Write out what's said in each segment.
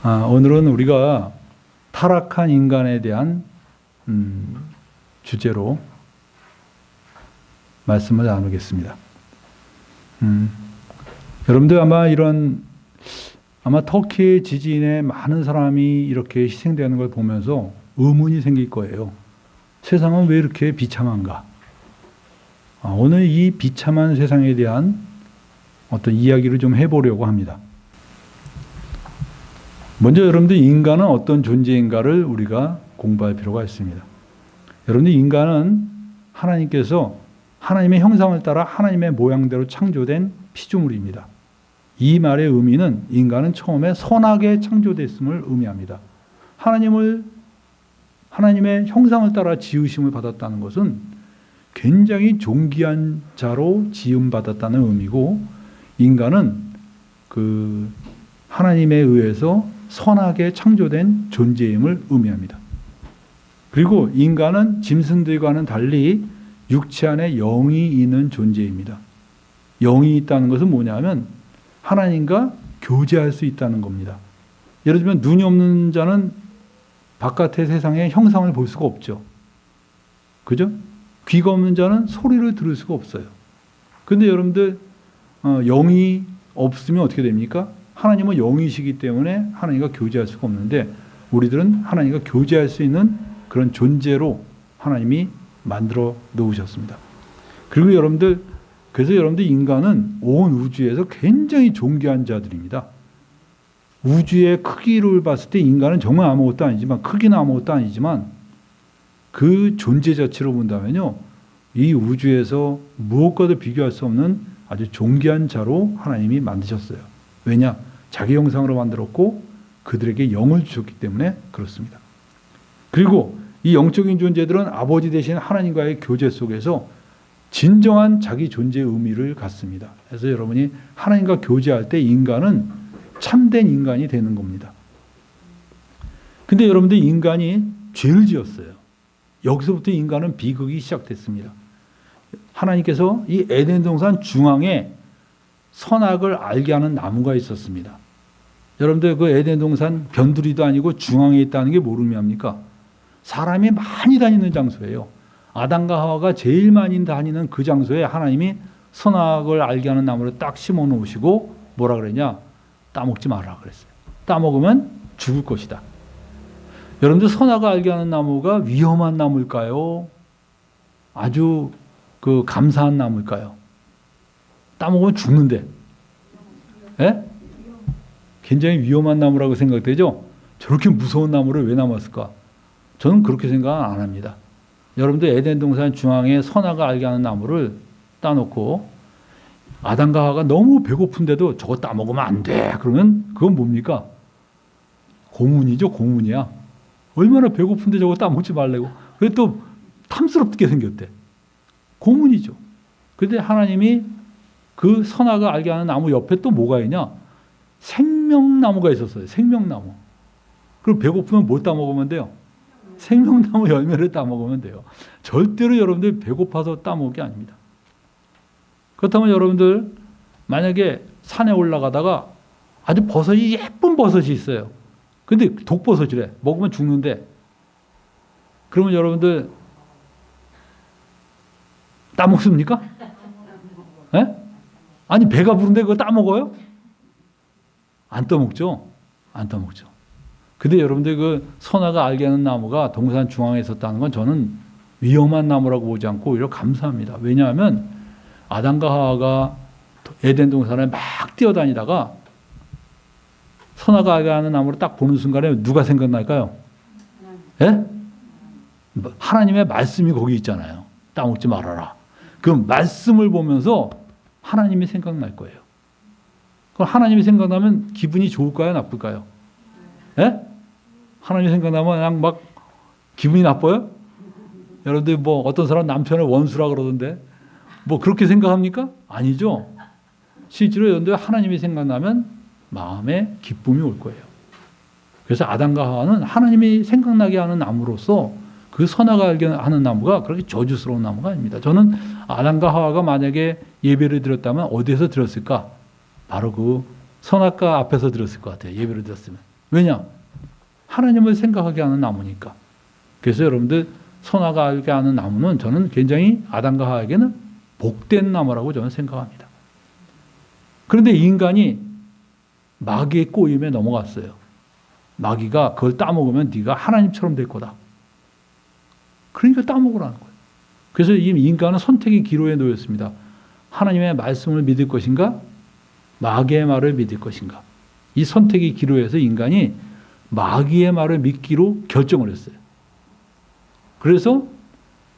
오늘은 우리가 타락한 인간에 대한 주제로 말씀을 나누겠습니다. 여러분들 아마 터키 지진에 많은 사람이 이렇게 희생되는 걸 보면서 의문이 생길 거예요. 세상은 왜 이렇게 비참한가? 오늘 이 비참한 세상에 대한 어떤 이야기를 좀 해보려고 합니다. 먼저 여러분들 인간은 어떤 존재인가를 우리가 공부할 필요가 있습니다. 여러분들 인간은 하나님께서 하나님의 형상을 따라 하나님의 모양대로 창조된 피조물입니다. 이 말의 의미는 인간은 처음에 선하게 창조됐음을 의미합니다. 하나님의 형상을 따라 지으심을 받았다는 것은 굉장히 존귀한 자로 지음받았다는 의미고, 인간은 하나님에 의해서 선하게 창조된 존재임을 의미합니다. 그리고 인간은 짐승들과는 달리 육체 안에 영이 있는 존재입니다. 영이 있다는 것은 뭐냐면 하나님과 교제할 수 있다는 겁니다. 예를 들면 눈이 없는 자는 바깥의 세상의 형상을 볼 수가 없죠. 그죠? 귀가 없는 자는 소리를 들을 수가 없어요. 근데 여러분들 영이 없으면 어떻게 됩니까? 하나님은 영이시기 때문에 하나님과 교제할 수가 없는데, 우리들은 하나님과 교제할 수 있는 그런 존재로 하나님이 만들어 놓으셨습니다. 그리고 그래서 여러분들 인간은 온 우주에서 굉장히 존귀한 자들입니다. 우주의 크기를 봤을 때 인간은 정말 아무것도 아니지만, 크기는 아무것도 아니지만 그 존재 자체로 본다면요, 이 우주에서 무엇과도 비교할 수 없는 아주 존귀한 자로 하나님이 만드셨어요. 왜냐? 자기 형상으로 만들었고 그들에게 영을 주셨기 때문에 그렇습니다. 그리고 이 영적인 존재들은 아버지 되신 하나님과의 교제 속에서 진정한 자기 존재의 의미를 갖습니다. 그래서 여러분이 하나님과 교제할 때 인간은 참된 인간이 되는 겁니다. 근데 여러분들 인간이 죄를 지었어요. 여기서부터 인간은 비극이 시작됐습니다. 하나님께서 이 에덴 동산 중앙에 선악을 알게 하는 나무가 있었습니다. 여러분들 그 에덴 동산 변두리도 아니고 중앙에 있다는 게 뭘 의미합니까? 사람이 많이 다니는 장소예요. 아담과 하와가 제일 많이 다니는 그 장소에 하나님이 선악을 알게 하는 나무를 딱 심어 놓으시고 뭐라 그랬냐? 따먹지 말라 그랬어요. 따먹으면 죽을 것이다. 여러분들 선악을 알게 하는 나무가 위험한 나무일까요? 아주 감사한 나무일까요? 따먹으면 죽는데. 예? 굉장히 위험한 나무라고 생각되죠? 저렇게 무서운 나무를 왜 남았을까? 저는 그렇게 생각 안 합니다. 여러분들 에덴 동산 중앙에 선악을 알게 하는 나무를 따놓고 아담과 하와가 너무 배고픈데도 저거 따먹으면 안 돼. 그러면 그건 뭡니까? 고문이죠, 고문이야. 얼마나 배고픈데 저거 따먹지 말라고. 그게 또 탐스럽게 생겼대. 고문이죠. 그런데 하나님이 그 선악을 알게 하는 나무 옆에 또 뭐가 있냐? 생명나무가 있었어요. 생명나무. 그럼 배고프면 뭘 따먹으면 돼요? 생명나무 열매를 따먹으면 돼요. 절대로 여러분들 배고파서 따먹을 게 아닙니다. 그렇다면 여러분들 만약에 산에 올라가다가 아주 버섯이, 예쁜 버섯이 있어요. 근데 독버섯이래. 먹으면 죽는데. 그러면 여러분들 따먹습니까? 예? 아니 배가 부른데 그거 따먹어요? 안 따먹죠. 안 따먹죠. 근데 여러분들 그 선악을 알게 하는 나무가 동산 중앙에 있었다는 건 저는 위험한 나무라고 보지 않고 오히려 감사합니다. 왜냐하면 아담과 하와가 에덴 동산에 막 뛰어다니다가 선악을 알게 하는 나무를 딱 보는 순간에 누가 생각날까요? 예? 하나님의 말씀이 거기 있잖아요. 따먹지 말아라. 그 말씀을 보면서 하나님이 생각날 거예요. 그럼 하나님이 생각나면 기분이 좋을까요? 나쁠까요? 예? 하나님이 생각나면 그냥 막 기분이 나빠요? 여러분들 어떤 사람 남편을 원수라 그러던데 그렇게 생각합니까? 아니죠. 실제로 여러분들 하나님이 생각나면 마음에 기쁨이 올 거예요. 그래서 아담과 하와는 하나님이 생각나게 하는 나무로서 그 선악을 알게 하는 나무가 그렇게 저주스러운 나무가 아닙니다. 저는 아담과 하와가 만약에 예배를 드렸다면 어디에서 드렸을까? 바로 그 선악과 앞에서 드렸을 것 같아요. 예배를 드렸으면. 왜냐? 하나님을 생각하게 하는 나무니까. 그래서 여러분들 선악을 알게 하는 나무는 저는 굉장히 아담과 하와에게는 복된 나무라고 저는 생각합니다. 그런데 인간이 마귀의 꼬임에 넘어갔어요. 마귀가 그걸 따먹으면 네가 하나님처럼 될 거다. 그러니까 따먹으라는 거예요. 그래서 이 인간은 선택의 기로에 놓였습니다. 하나님의 말씀을 믿을 것인가? 마귀의 말을 믿을 것인가? 이 선택의 기로에서 인간이 마귀의 말을 믿기로 결정을 했어요. 그래서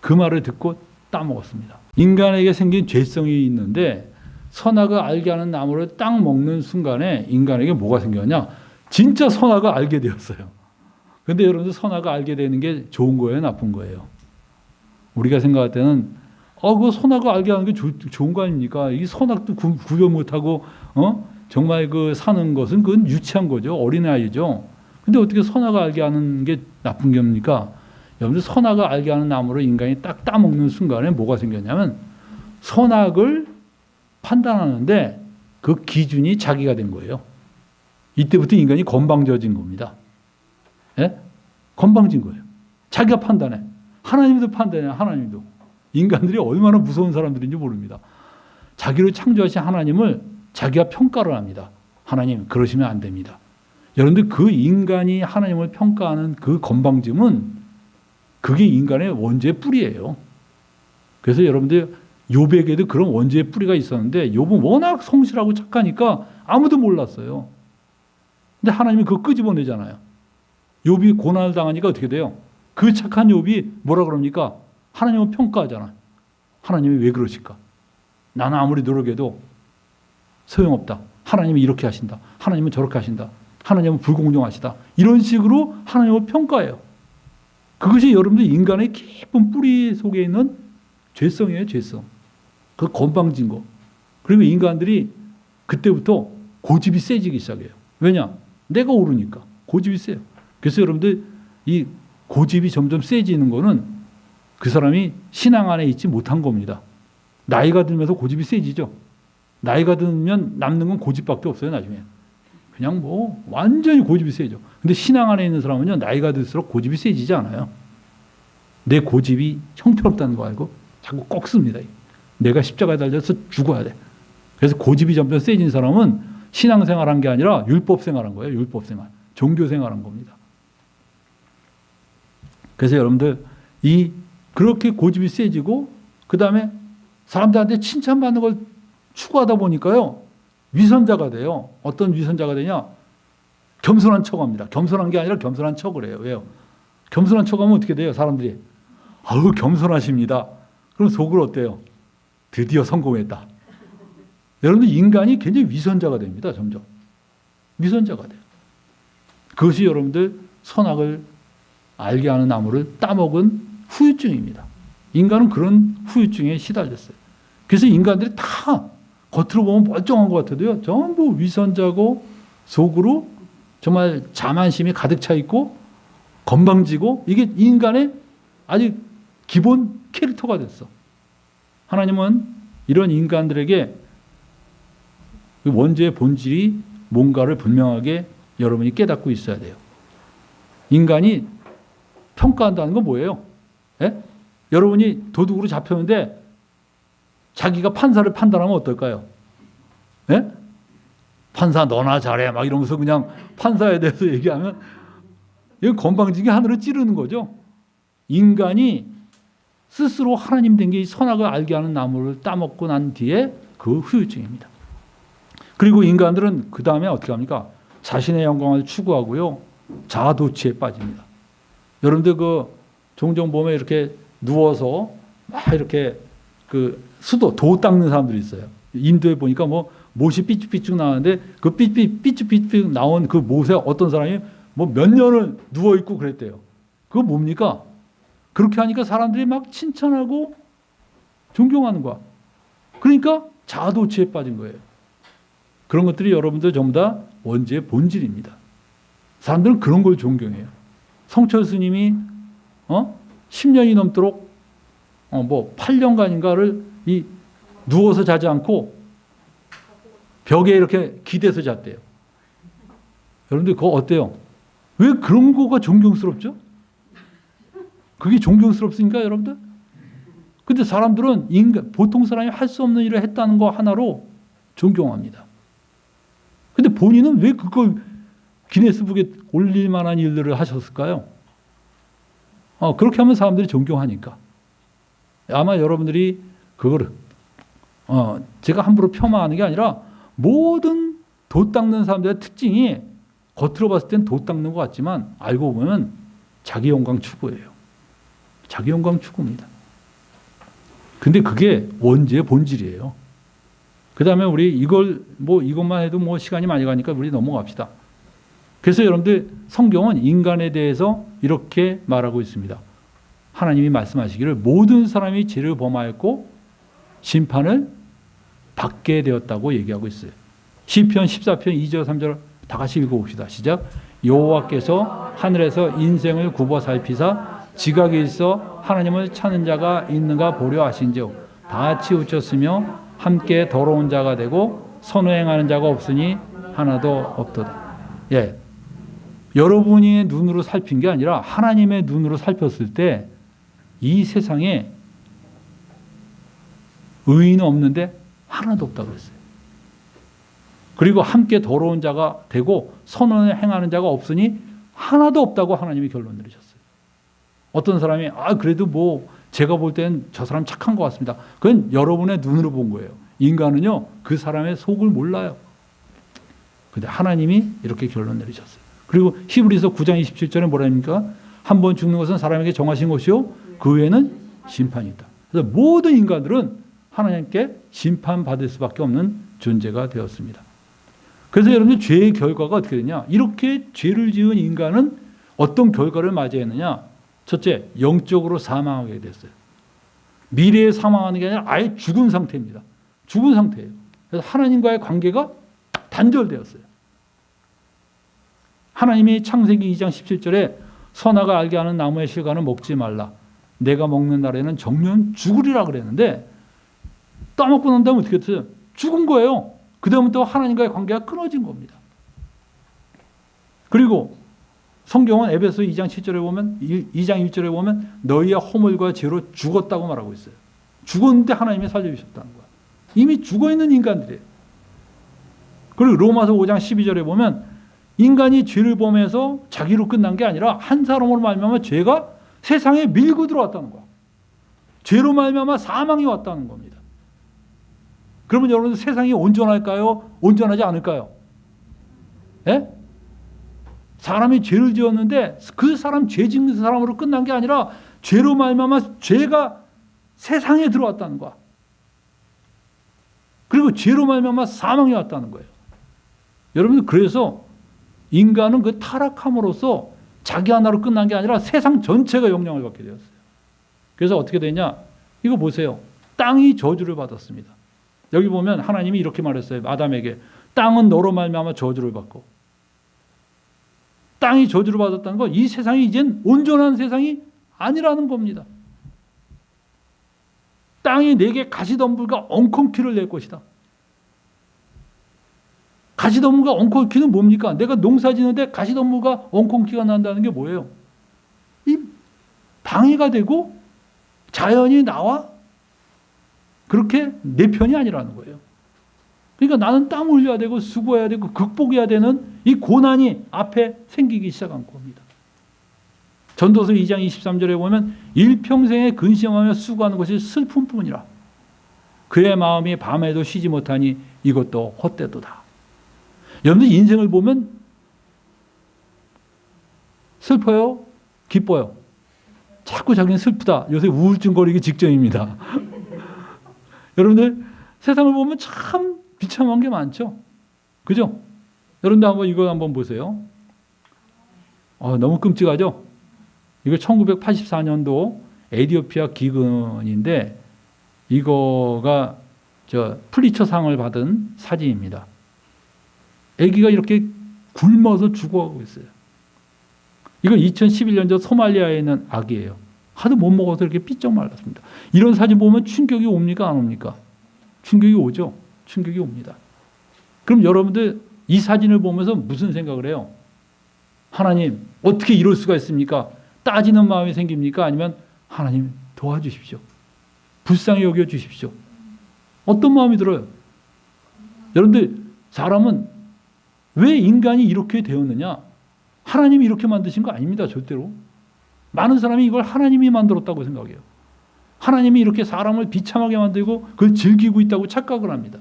그 말을 듣고 따먹었습니다. 인간에게 생긴 죄성이 있는데 선악을 알게 하는 나무를 딱 먹는 순간에 인간에게 뭐가 생겼냐? 진짜 선악을 알게 되었어요. 그런데 여러분들 선악을 알게 되는 게 좋은 거예요? 나쁜 거예요? 우리가 생각할 때는 그 선악을 알게 하는 게 좋은 거 아닙니까? 이 선악도 구별 못하고 정말 그 사는 것은 그건 유치한 거죠. 어린아이죠. 근데 어떻게 선악을 알게 하는 게 나쁜 겁니까? 여러분들 선악을 알게 하는 나무를 인간이 딱 따먹는 순간에 뭐가 생겼냐면 선악을 판단하는데 그 기준이 자기가 된 거예요. 이때부터 인간이 건방져진 겁니다. 예? 건방진 거예요. 자기가 판단해. 하나님도 판단해. 하나님도. 인간들이 얼마나 무서운 사람들인지 모릅니다. 자기를 창조하신 하나님을 자기가 평가를 합니다. 하나님 그러시면 안 됩니다. 여러분들 그 인간이 하나님을 평가하는 그 건방짐은 그게 인간의 원죄의 뿌리예요. 그래서 여러분들 욥에게도 그런 원죄의 뿌리가 있었는데 욥은 워낙 성실하고 착하니까 아무도 몰랐어요. 근데 하나님이 그거 끄집어내잖아요. 욥이 고난을 당하니까 어떻게 돼요? 그 착한 욥이 뭐라 그럽니까? 하나님을 평가하잖아요. 하나님이 왜 그러실까? 나는 아무리 노력해도 소용없다. 하나님이 이렇게 하신다. 하나님은 저렇게 하신다. 하나님은 불공정하시다. 이런 식으로 하나님을 평가해요. 그것이 여러분들 인간의 깊은 뿌리 속에 있는 죄성이에요. 죄성. 그 건방진 거. 그리고 인간들이 그때부터 고집이 세지기 시작해요. 왜냐? 내가 오르니까. 고집이 세요. 그래서 여러분들 이 고집이 점점 세지는 거는 그 사람이 신앙 안에 있지 못한 겁니다. 나이가 들면서 고집이 세지죠. 나이가 들면 남는 건 고집밖에 없어요. 나중에. 그냥 뭐 완전히 고집이 세죠. 근데 신앙 안에 있는 사람은요. 나이가 들수록 고집이 세지지 않아요. 내 고집이 형편없다는 거 알고 자꾸 꺾습니다. 내가 십자가에 달려서 죽어야 돼. 그래서 고집이 점점 세진 사람은 신앙생활한 게 아니라 율법생활한 거예요. 율법생활. 종교생활한 겁니다. 그래서 여러분들 그렇게 고집이 세지고 그 다음에 사람들한테 칭찬받는 걸 추구하다 보니까요. 위선자가 돼요. 어떤 위선자가 되냐? 겸손한 척합니다. 겸손한 게 아니라 겸손한 척을 해요. 왜요? 겸손한 척하면 어떻게 돼요? 사람들이 아우 겸손하십니다. 그럼 속으로 어때요? 드디어 성공했다. 여러분들 인간이 굉장히 위선자가 됩니다. 점점. 위선자가 돼요. 그것이 여러분들 선악을 알게 하는 나무를 따먹은 후유증입니다. 인간은 그런 후유증에 시달렸어요. 그래서 인간들이 다 겉으로 보면 멀쩡한 것 같아도요. 전부 위선자고 속으로 정말 자만심이 가득 차 있고 건방지고 이게 인간의 아주 기본 캐릭터가 됐어. 하나님은 이런 인간들에게 그 원죄의 본질이 뭔가를 분명하게 여러분이 깨닫고 있어야 돼요. 인간이 평가한다는 건 뭐예요? 예? 여러분이 도둑으로 잡혔는데 자기가 판사를 판단하면 어떨까요? 예? 판사 너나 잘해 막 이러면서 그냥 판사에 대해서 얘기하면 이건 건방지게 하늘을 찌르는 거죠. 인간이 스스로 하나님 된 게 선악을 알게 하는 나무를 따먹고 난 뒤에 그 후유증입니다. 그리고 인간들은 그 다음에 어떻게 합니까? 자신의 영광을 추구하고요. 자아도취에 빠집니다. 여러분들 종종 보면 이렇게 누워서 막 이렇게 도 닦는 사람들이 있어요. 인도에 보니까 못이 삐쭉삐쭉 나오는데 그 삐쭉삐쭉 나온 그 못에 어떤 사람이 몇 년을 누워있고 그랬대요. 그거 뭡니까? 그렇게 하니까 사람들이 막 칭찬하고 존경하는 거야. 그러니까 자아도취에 빠진 거예요. 그런 것들이 여러분들 전부 다 원죄의 본질입니다. 사람들은 그런 걸 존경해요. 성철 스님이 10년이 넘도록 8년간인가를 누워서 자지 않고 벽에 이렇게 기대서 잤대요. 여러분들 그거 어때요? 왜 그런 거가 존경스럽죠? 그게 존경스럽습니까, 여러분들? 근데 사람들은 보통 사람이 할 수 없는 일을 했다는 거 하나로 존경합니다. 근데 본인은 왜 그거 기네스북에 올릴 만한 일들을 하셨을까요? 그렇게 하면 사람들이 존경하니까. 아마 여러분들이 그거를 제가 함부로 폄하하는 게 아니라 모든 돛 닦는 사람들의 특징이 겉으로 봤을 땐 돛 닦는 것 같지만 알고 보면 자기 영광 추구예요. 자기 영광 추구입니다. 근데 그게 원죄의 본질이에요. 그 다음에 우리 이것만 해도 시간이 많이 가니까 우리 넘어갑시다. 그래서 여러분들 성경은 인간에 대해서 이렇게 말하고 있습니다. 하나님이 말씀하시기를 모든 사람이 죄를 범하였고 심판을 받게 되었다고 얘기하고 있어요. 시편 14편 2절 3절 다 같이 읽어봅시다. 시작. 여호와께서 하늘에서 인생을 굽어 살피사 지각이 있어 하나님을 찾는 자가 있는가 보려 하신즉 다 치우쳤으며 함께 더러운 자가 되고 선행하는 자가 없으니 하나도 없도다. 예, 여러분이 눈으로 살핀 게 아니라 하나님의 눈으로 살폈을 때 이 세상에 의인은 없는데 하나도 없다고 그랬어요. 그리고 함께 더러운 자가 되고 선언을 행하는 자가 없으니 하나도 없다고 하나님이 결론 내리셨어요. 어떤 사람이 그래도 제가 볼 땐 저 사람 착한 것 같습니다. 그건 여러분의 눈으로 본 거예요. 인간은요 그 사람의 속을 몰라요. 근데 하나님이 이렇게 결론 내리셨어요. 그리고 히브리서 9장 27절에 뭐라 합니까? 한 번 죽는 것은 사람에게 정하신 것이요 그 외에는 심판이 있다. 그래서 모든 인간들은 하나님께 심판받을 수밖에 없는 존재가 되었습니다. 그래서 여러분들 죄의 결과가 어떻게 되냐? 이렇게 죄를 지은 인간은 어떤 결과를 맞이했느냐? 첫째, 영적으로 사망하게 됐어요. 미래에 사망하는 게 아니라 아예 죽은 상태입니다. 죽은 상태예요. 그래서 하나님과의 관계가 단절되었어요. 하나님이 창세기 2장 17절에 선악을 알게 하는 나무의 실과는 먹지 말라. 내가 먹는 날에는 정녕 죽으리라 그랬는데 따먹고 난 다음에 어떻게 됐어요? 죽은 거예요. 그 다음부터 하나님과의 관계가 끊어진 겁니다. 그리고 성경은 에베소 2장 7절에 보면 2장 1절에 보면 너희의 허물과 죄로 죽었다고 말하고 있어요. 죽었는데 하나님이 살려주셨다는 거야. 이미 죽어있는 인간들이에요. 그리고 로마서 5장 12절에 보면 인간이 죄를 범해서 자기로 끝난 게 아니라 한 사람으로 말미암아 죄가 세상에 밀고 들어왔다는 거야. 죄로 말미암아 사망이 왔다는 겁니다. 그러면 여러분 세상이 온전할까요? 온전하지 않을까요? 예? 사람이 죄를 지었는데 그 사람 죄 짓는 사람으로 끝난 게 아니라 죄로 말미암아 죄가 세상에 들어왔다는 거야. 그리고 죄로 말미암아 사망이 왔다는 거예요. 여러분 그래서 인간은 그 타락함으로써 자기 하나로 끝난 게 아니라 세상 전체가 영향을 받게 되었어요. 그래서 어떻게 되냐? 이거 보세요. 땅이 저주를 받았습니다. 여기 보면 하나님이 이렇게 말했어요. 아담에게 땅은 너로 말미암아 저주를 받고 땅이 저주를 받았다는 건 이 세상이 이젠 온전한 세상이 아니라는 겁니다. 땅이 내게 가시덤불과 엉겅퀴를 낼 것이다. 가시덤불과 엉겅퀴는 뭡니까? 내가 농사 지는데 가시덤불과 엉겅퀴가 난다는 게 뭐예요? 이 방해가 되고 자연이 나와 그렇게 내 편이 아니라는 거예요. 그러니까 나는 땀 흘려야 되고 수고해야 되고 극복해야 되는 이 고난이 앞에 생기기 시작한 겁니다. 전도서 2장 23절에 보면 일평생에 근심하며 수고하는 것이 슬픔뿐이라. 그의 마음이 밤에도 쉬지 못하니 이것도 헛되도다. 여러분들 인생을 보면 슬퍼요? 기뻐요? 자꾸 자기는 슬프다. 요새 우울증 걸리기 직전입니다. 여러분들 세상을 보면 참 비참한 게 많죠. 그죠? 여러분들 한번 이거 한번 보세요. 너무 끔찍하죠? 이거 1984년도 에티오피아 기근인데 이거가 플리처상을 받은 사진입니다. 아기가 이렇게 굶어서 죽어가고 있어요. 이건 2011년 소말리아에 있는 아기예요. 하도 못 먹어서 이렇게 삐쩍 말랐습니다. 이런 사진 보면 충격이 옵니까? 안 옵니까? 충격이 오죠. 충격이 옵니다. 그럼 여러분들 이 사진을 보면서 무슨 생각을 해요? 하나님 어떻게 이럴 수가 있습니까? 따지는 마음이 생깁니까? 아니면 하나님 도와주십시오. 불쌍히 여겨주십시오. 어떤 마음이 들어요? 여러분들 사람은 왜 인간이 이렇게 되었느냐? 하나님이 이렇게 만드신 거 아닙니다. 절대로. 많은 사람이 이걸 하나님이 만들었다고 생각해요. 하나님이 이렇게 사람을 비참하게 만들고 그걸 즐기고 있다고 착각을 합니다.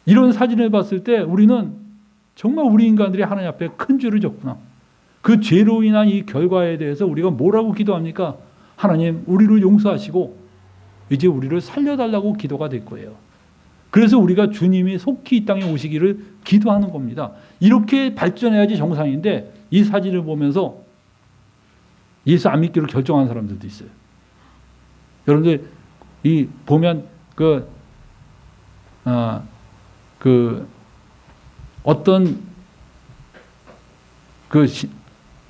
이런 사진을 봤을 때 우리는 정말 우리 인간들이 하나님 앞에 큰 죄를 졌구나. 그 죄로 인한 이 결과에 대해서 우리가 뭐라고 기도합니까? 하나님 우리를 용서하시고 이제 우리를 살려달라고 기도가 될 거예요. 그래서 우리가 주님이 속히 이 땅에 오시기를 기도하는 겁니다. 이렇게 발전해야지 정상인데 이 사진을 보면서 예수 안 믿기로 결정한 사람들도 있어요. 여러분들 이 보면 어떤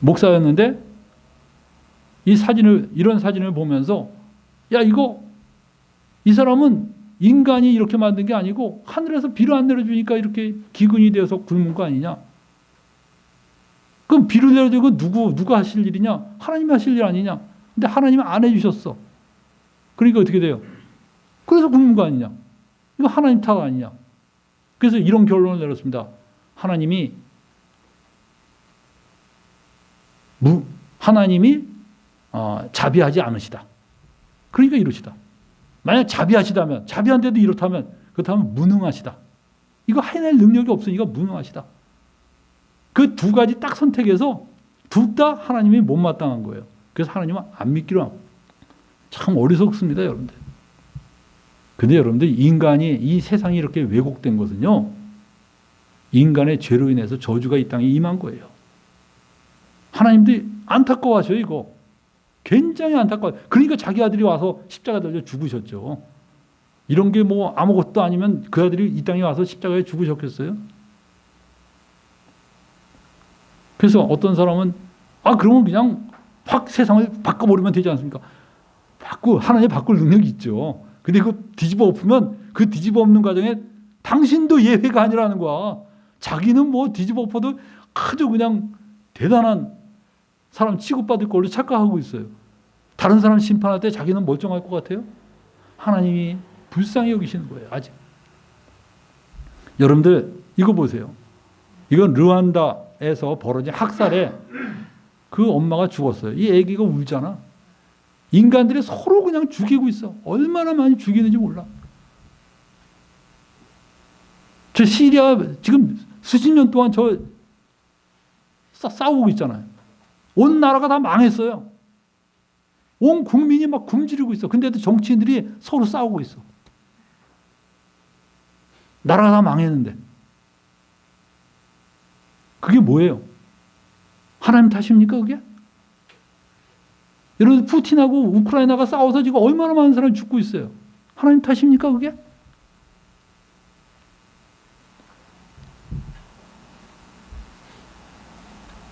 목사였는데 이런 사진을 보면서 야 이 사람은 인간이 이렇게 만든 게 아니고 하늘에서 비를 안 내려주니까 이렇게 기근이 되어서 굶은 거 아니냐? 그럼 비를 내려주고 누가 하실 일이냐? 하나님이 하실 일 아니냐? 근데 하나님은 안 해주셨어. 그러니까 어떻게 돼요? 그래서 굶은 거 아니냐? 이거 하나님 탓 아니냐? 그래서 이런 결론을 내렸습니다. 하나님이 자비하지 않으시다. 그러니까 이러시다. 만약 자비하시다면, 자비한데도 그렇다면 무능하시다. 이거 해낼 능력이 없으니까 무능하시다. 그 두 가지 딱 선택해서 둘 다 하나님이 못마땅한 거예요. 그래서 하나님은 안 믿기로 하고. 참 어리석습니다, 여러분들. 근데 여러분들 인간이 이 세상이 이렇게 왜곡된 것은요. 인간의 죄로 인해서 저주가 이 땅에 임한 거예요. 하나님들이 안타까워하셔요, 이거. 굉장히 안타까워요. 그러니까 자기 아들이 와서 십자가 달려 죽으셨죠. 이런 게 뭐 아무것도 아니면 그 아들이 이 땅에 와서 십자가에 죽으셨겠어요? 그래서 어떤 사람은 그러면 그냥 확 세상을 바꿔버리면 되지 않습니까? 하나님 바꿀 능력이 있죠. 근데 그거 뒤집어 엎으면 그 뒤집어 엎는 과정에 당신도 예외가 아니라는 거야. 자기는 뭐 뒤집어 엎어도 아주 그냥 대단한 사람 취급받을 걸로 착각하고 있어요. 다른 사람 심판할 때 자기는 멀쩡할 것 같아요? 하나님이 불쌍히 여기시는 거예요. 아직. 여러분들 이거 보세요. 이건 르완다에서 벌어진 학살에 그 엄마가 죽었어요. 이 아기가 울잖아. 인간들이 서로 그냥 죽이고 있어. 얼마나 많이 죽이는지 몰라. 저 시리아 지금 수십 년 동안 싸우고 있잖아요. 온 나라가 다 망했어요. 온 국민이 막 굶주리고 있어. 근데도 정치인들이 서로 싸우고 있어. 나라가 다 망했는데. 그게 뭐예요? 하나님 탓입니까, 그게? 여러분, 푸틴하고 우크라이나가 싸워서 지금 얼마나 많은 사람이 죽고 있어요. 하나님 탓입니까, 그게?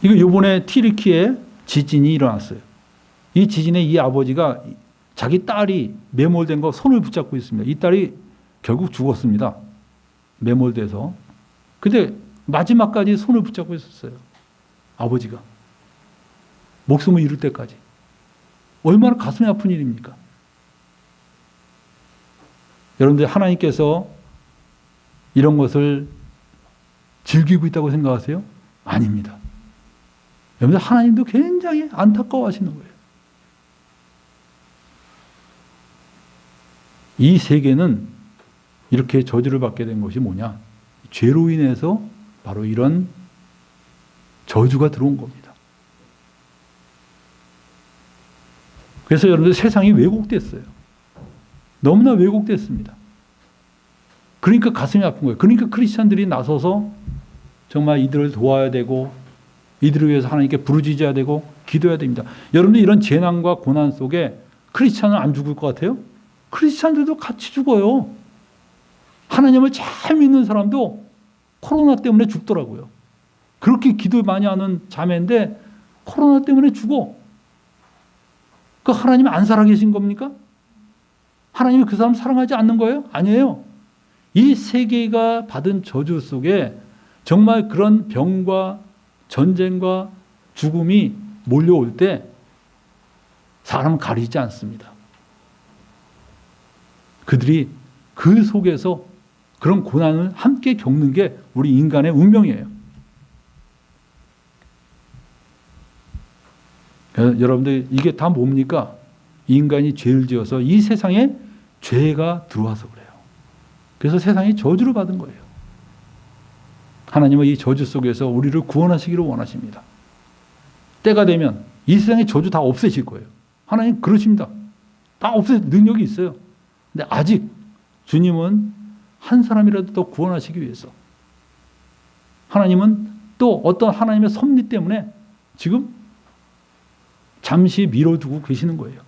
이거 요번에 튀르키에 지진이 일어났어요. 이 지진에 이 아버지가 자기 딸이 매몰된 거 손을 붙잡고 있습니다. 이 딸이 결국 죽었습니다. 매몰돼서. 근데 마지막까지 손을 붙잡고 있었어요. 아버지가. 목숨을 잃을 때까지. 얼마나 가슴이 아픈 일입니까? 여러분들 하나님께서 이런 것을 즐기고 있다고 생각하세요? 아닙니다. 여러분들 하나님도 굉장히 안타까워하시는 거예요. 이 세계는 이렇게 저주를 받게 된 것이 뭐냐? 죄로 인해서 바로 이런 저주가 들어온 겁니다. 그래서 여러분들 세상이 왜곡됐어요. 너무나 왜곡됐습니다. 그러니까 가슴이 아픈 거예요. 그러니까 크리스찬들이 나서서 정말 이들을 도와야 되고 이들을 위해서 하나님께 부르짖어야 되고 기도해야 됩니다. 여러분들 이런 재난과 고난 속에 크리스찬은 안 죽을 것 같아요? 크리스찬들도 같이 죽어요. 하나님을 잘 믿는 사람도 코로나 때문에 죽더라고요. 그렇게 기도 많이 하는 자매인데 코로나 때문에 죽어. 그 하나님이 안 살아계신 겁니까? 하나님이 그 사람 사랑하지 않는 거예요? 아니에요. 이 세계가 받은 저주 속에 정말 그런 병과 전쟁과 죽음이 몰려올 때 사람은 가리지 않습니다. 그들이 그 속에서 그런 고난을 함께 겪는 게 우리 인간의 운명이에요. 여러분들 이게 다 뭡니까? 인간이 죄를 지어서 이 세상에 죄가 들어와서 그래요. 그래서 세상이 저주를 받은 거예요. 하나님은 이 저주 속에서 우리를 구원하시기를 원하십니다. 때가 되면 이 세상의 저주 다 없애실 거예요. 하나님 그러십니다. 다 없앨 능력이 있어요. 근데 아직 주님은 한 사람이라도 더 구원하시기 위해서 하나님은 또 어떤 하나님의 섭리 때문에 지금 잠시 미뤄두고 계시는 거예요.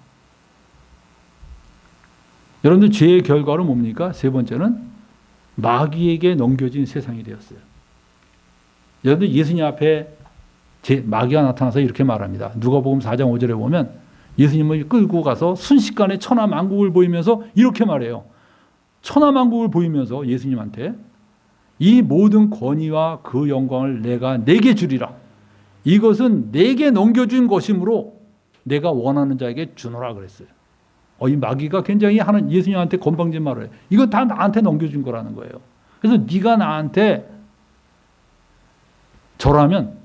여러분들 죄의 결과로 뭡니까? 세 번째는 마귀에게 넘겨진 세상이 되었어요. 여러분들 예수님 앞에 마귀가 나타나서 이렇게 말합니다. 누가복음 4장 5절에 보면 예수님을 끌고 가서 순식간에 천하만국을 보이면서 이렇게 말해요. 천하만국을 보이면서 예수님한테 이 모든 권위와 그 영광을 내가 내게 주리라. 이것은 내게 넘겨준 것이므로 내가 원하는 자에게 주노라 그랬어요. 이 마귀가 굉장히 하는 예수님한테 건방진 말을 해요. 이거 다 나한테 넘겨준 거라는 거예요. 그래서 네가 나한테 절하면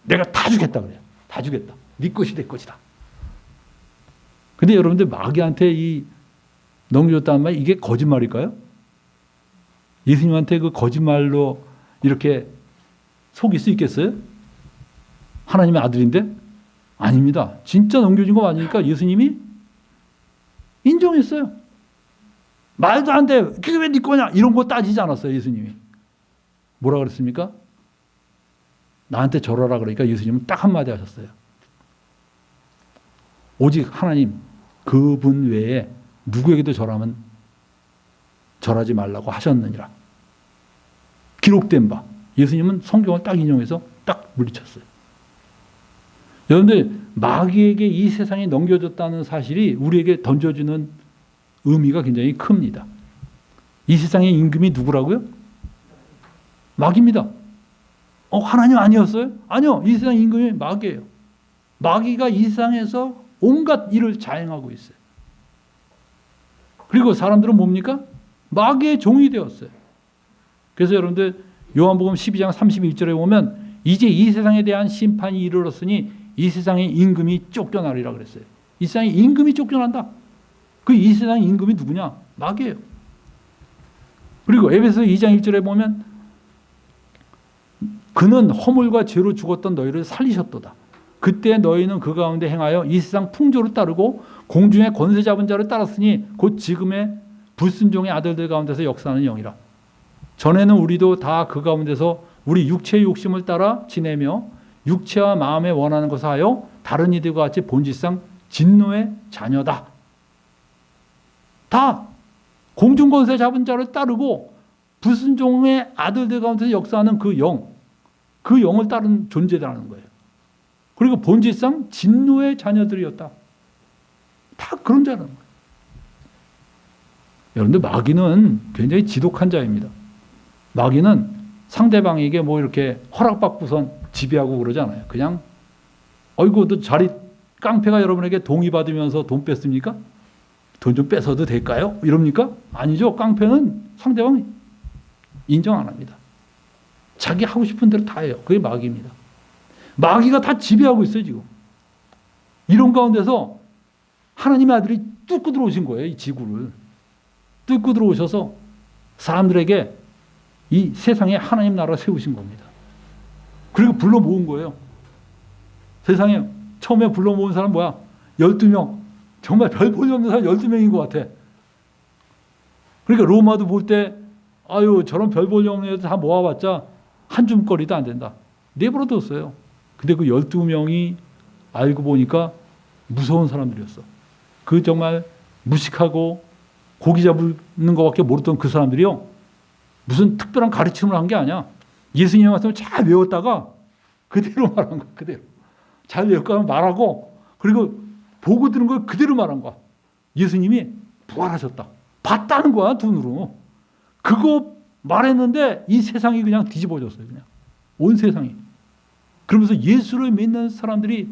내가 다 주겠다 그래요. 다 주겠다. 네 것이 내 것이다. 근데 여러분들 마귀한테 이 넘겨줬다는 말 이게 거짓말일까요? 예수님한테 그 거짓말로 이렇게 속일 수 있겠어요? 하나님의 아들인데? 아닙니다. 진짜 넘겨준 거 맞으니까 예수님이 인정했어요. 말도 안 돼. 그게 왜 네 거냐? 이런 거 따지지 않았어요. 예수님이. 뭐라 그랬습니까? 나한테 절하라 그러니까 예수님은 딱 한마디 하셨어요. 오직 하나님 그분 외에 누구에게도 절하지 말라고 하셨느니라. 기록된 바. 예수님은 성경을 딱 인용해서 딱 물리쳤어요. 여러분들 마귀에게 이 세상이 넘겨졌다는 사실이 우리에게 던져주는 의미가 굉장히 큽니다. 이 세상의 임금이 누구라고요? 마귀입니다. 하나님 아니었어요? 아니요. 이 세상 임금이 마귀예요. 마귀가 이 세상에서 온갖 일을 자행하고 있어요. 그리고 사람들은 뭡니까? 마귀의 종이 되었어요. 그래서 여러분들 요한복음 12장 31절에 보면 이제 이 세상에 대한 심판이 이르렀으니 이 세상의 임금이 쫓겨나리라 그랬어요. 이 세상의 임금이 쫓겨난다. 그 이 세상의 임금이 누구냐? 마귀예요. 그리고 에베소 2장 1절에 보면 그는 허물과 죄로 죽었던 너희를 살리셨도다. 그때 너희는 그 가운데 행하여 이 세상 풍조를 따르고 공중의 권세 잡은 자를 따랐으니 곧 지금의 불순종의 아들들 가운데서 역사하는 영이라. 전에는 우리도 다 그 가운데서 우리 육체의 욕심을 따라 지내며 육체와 마음에 원하는 것을 하여 다른 이들과 같이 본질상 진노의 자녀다. 다 공중 권세 잡은 자를 따르고 불순종의 아들들 가운데서 역사하는 그 영을 따른 존재라는 거예요. 그리고 본질상 진노의 자녀들이었다. 다 그런 자라는 거예요. 여러분들 마귀는 굉장히 지독한 자입니다. 마귀는 상대방에게 뭐 이렇게 허락받고선 지배하고 그러지 않아요. 그냥 어이구 너 자리 깡패가 여러분에게 동의 받으면서 돈 뺐습니까? 돈 좀 뺏어도 될까요? 이럽니까? 아니죠. 깡패는 상대방 인정 안 합니다. 자기 하고 싶은 대로 다 해요. 그게 마귀입니다. 마귀가 다 지배하고 있어요 지금. 이런 가운데서 하나님의 아들이 뚫고 들어오신 거예요. 이 지구를. 뚫고 들어오셔서 사람들에게 이 세상에 하나님 나라를 세우신 겁니다. 그리고 불러 모은 거예요. 세상에 처음에 불러 모은 사람 뭐야? 12명. 정말 별 볼일 없는 사람 12명인 것 같아. 그러니까 로마도 볼 때 저런 별 볼일 없는 애들 다 모아봤자 한 줌거리도 안 된다. 내버려뒀어요. 근데 그 12명이 알고 보니까 무서운 사람들이었어. 그 정말 무식하고 고기 잡는 것밖에 모르던 그 사람들이요. 무슨 특별한 가르침을 한 게 아니야. 예수님의 말씀을 잘 외웠다가 그대로 말한 거야. 그대로. 잘 외웠다가 말하고 그리고 보고 들은 걸 그대로 말한 거야. 예수님이 부활하셨다. 봤다는 거야. 눈으로. 그거 말했는데 이 세상이 그냥 뒤집어졌어요. 그냥. 온 세상이. 그러면서 예수를 믿는 사람들이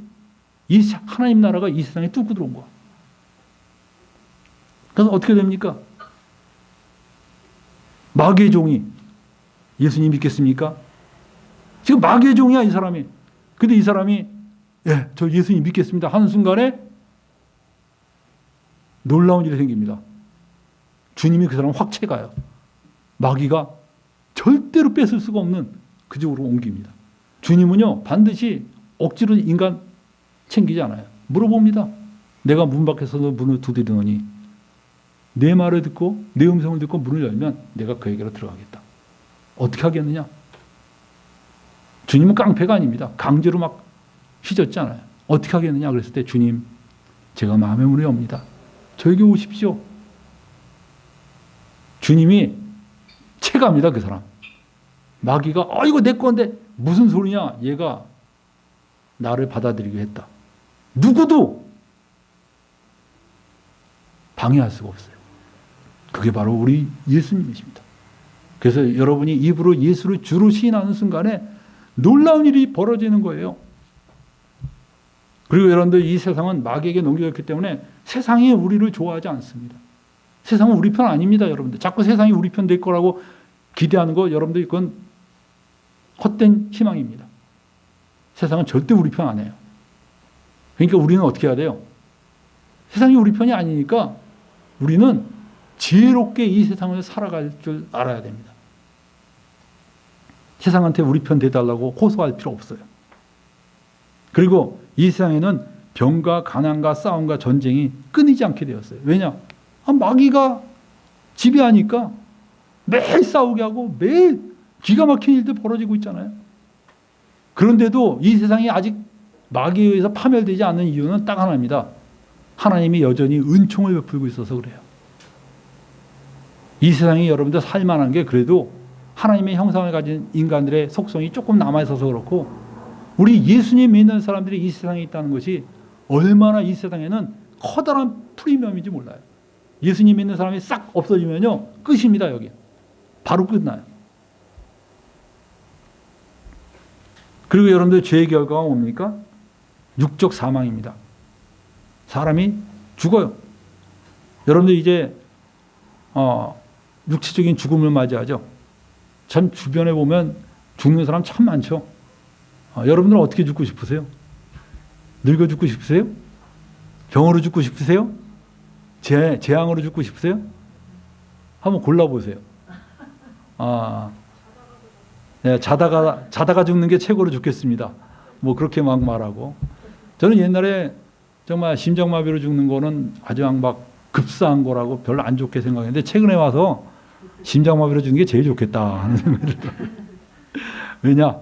이 하나님 나라가 이 세상에 뚫고 들어온 거야. 그래서 어떻게 됩니까? 마귀의 종이 예수님 믿겠습니까? 지금 마귀의 종이야, 이 사람이. 근데 이 사람이 예, 저 예수님 믿겠습니다 하는 순간에 놀라운 일이 생깁니다. 주님이 그 사람을 확 채가요. 마귀가 절대로 뺏을 수가 없는 그쪽으로 옮깁니다. 주님은요, 반드시 억지로 인간 챙기지 않아요. 물어봅니다. 내가 문 밖에서 문을 두드리더니 내 말을 듣고 내 음성을 듣고 문을 열면 내가 그에게로 들어가겠다. 어떻게 하겠느냐? 주님은 깡패가 아닙니다. 강제로 막 휘젓지 않아요. 어떻게 하겠느냐 그랬을 때 주님, 제가 마음의 문을 엽니다. 저에게 오십시오. 주님이 채갑니다, 그 사람. 마귀가 이거 내 건데 무슨 소리냐? 얘가 나를 받아들이게 했다. 누구도 방해할 수가 없어요. 그게 바로 우리 예수님이십니다. 그래서 여러분이 입으로 예수를 주로 시인하는 순간에 놀라운 일이 벌어지는 거예요. 그리고 여러분들, 이 세상은 마귀에게 넘겨졌기 때문에 세상이 우리를 좋아하지 않습니다. 세상은 우리 편 아닙니다, 여러분들. 자꾸 세상이 우리 편 될 거라고 기대하는 거, 여러분들 그건 헛된 희망입니다. 세상은 절대 우리 편 안 해요. 그러니까 우리는 어떻게 해야 돼요? 세상이 우리 편이 아니니까 우리는 지혜롭게 이 세상을 살아갈 줄 알아야 됩니다. 세상한테 우리 편 돼달라고 호소할 필요 없어요. 그리고 이 세상에는 병과 가난과 싸움과 전쟁이 끊이지 않게 되었어요. 왜냐? 마귀가 지배하니까 매일 싸우게 하고 매일 기가 막힌 일들 벌어지고 있잖아요. 그런데도 이 세상이 아직 마귀에 의해서 파멸되지 않는 이유는 딱 하나입니다. 하나님이 여전히 은총을 베풀고 있어서 그래요. 이 세상이 여러분들 살만한 게 그래도 하나님의 형상을 가진 인간들의 속성이 조금 남아있어서 그렇고, 우리 예수님 믿는 사람들이 이 세상에 있다는 것이 얼마나 이 세상에는 커다란 프리미엄인지 몰라요. 예수님 믿는 사람이 싹 없어지면요, 끝입니다. 여기 바로 끝나요. 그리고 여러분들, 죄의 결과가 뭡니까? 육적 사망입니다. 사람이 죽어요. 여러분들 이제 육체적인 죽음을 맞이하죠. 참 주변에 보면 죽는 사람 참 많죠. 여러분들은 어떻게 죽고 싶으세요? 늙어 죽고 싶으세요? 병으로 죽고 싶으세요? 재앙으로 죽고 싶으세요? 한번 골라보세요. 네, 자다가 죽는 게 최고로 좋겠습니다. 뭐 그렇게 막 말하고. 저는 옛날에 정말 심장마비로 죽는 거는 아주 막 급사한 거라고 별로 안 좋게 생각했는데, 최근에 와서 심장마비로 죽는 게 제일 좋겠다 하는 생각이 들어요. 왜냐?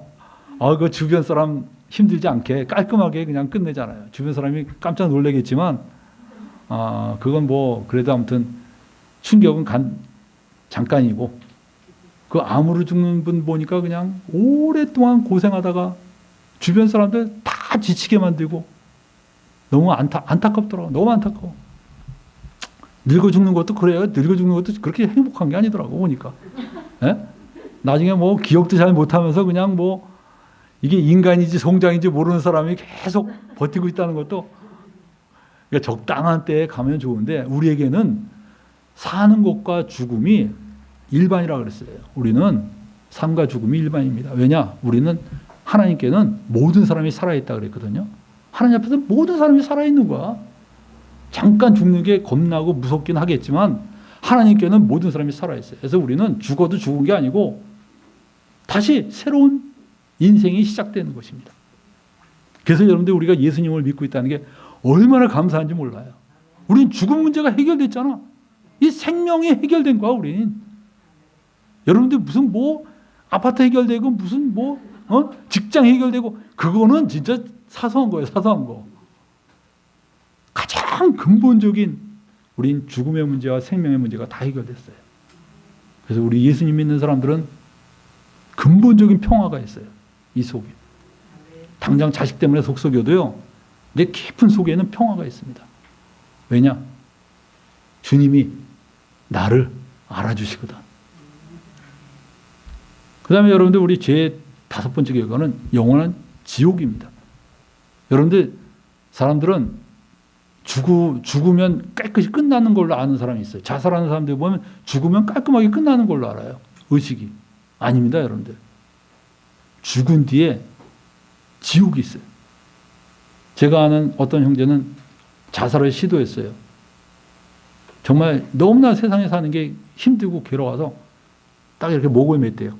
그 주변 사람 힘들지 않게 깔끔하게 그냥 끝내잖아요. 주변 사람이 깜짝 놀라겠지만, 그건 뭐 그래도 아무튼 충격은 잠깐이고, 그 암으로 죽는 분 보니까 그냥 오랫동안 고생하다가 주변 사람들 다 지치게 만들고, 너무 안타깝더라고. 너무 안타까워. 늙어 죽는 것도 그래요. 늙어 죽는 것도 그렇게 행복한 게 아니더라고, 보니까. 예? 나중에 뭐 기억도 잘 못하면서 그냥 뭐 이게 인간인지 송장인지 모르는 사람이 계속 버티고 있다는 것도, 그러니까 적당한 때에 가면 좋은데, 우리에게는 사는 것과 죽음이 일반이라고 그랬어요. 우리는 삶과 죽음이 일반입니다. 왜냐? 우리는 하나님께는 모든 사람이 살아있다 그랬거든요. 하나님 앞에서 모든 사람이 살아있는 거야. 잠깐 죽는 게 겁나고 무섭긴 하겠지만 하나님께는 모든 사람이 살아있어요. 그래서 우리는 죽어도 죽은 게 아니고 다시 새로운 인생이 시작되는 것입니다. 그래서 여러분들, 우리가 예수님을 믿고 있다는 게 얼마나 감사한지 몰라요. 우린 죽음 문제가 해결됐잖아. 이 생명이 해결된 거야, 우린. 여러분들 무슨 뭐 아파트 해결되고 무슨 뭐 직장 해결되고, 그거는 진짜 사소한 거예요. 사소한 거. 가장 근본적인 우린 죽음의 문제와 생명의 문제가 다 해결됐어요. 그래서 우리 예수님 믿는 사람들은 근본적인 평화가 있어요. 이 속에. 당장 자식 때문에 속썩여도요, 내 깊은 속에는 평화가 있습니다. 왜냐? 주님이 나를 알아주시거든. 그 다음에 여러분들, 우리 죄의 5번째 결과는 영원한 지옥입니다. 여러분들, 사람들은 죽으면 깨끗이 끝나는 걸로 아는 사람이 있어요. 자살하는 사람들 보면 죽으면 깔끔하게 끝나는 걸로 알아요. 의식이. 아닙니다, 여러분들. 죽은 뒤에 지옥이 있어요. 제가 아는 어떤 형제는 자살을 시도했어요. 정말 너무나 세상에 사는 게 힘들고 괴로워서 딱 이렇게 목을 맸대요.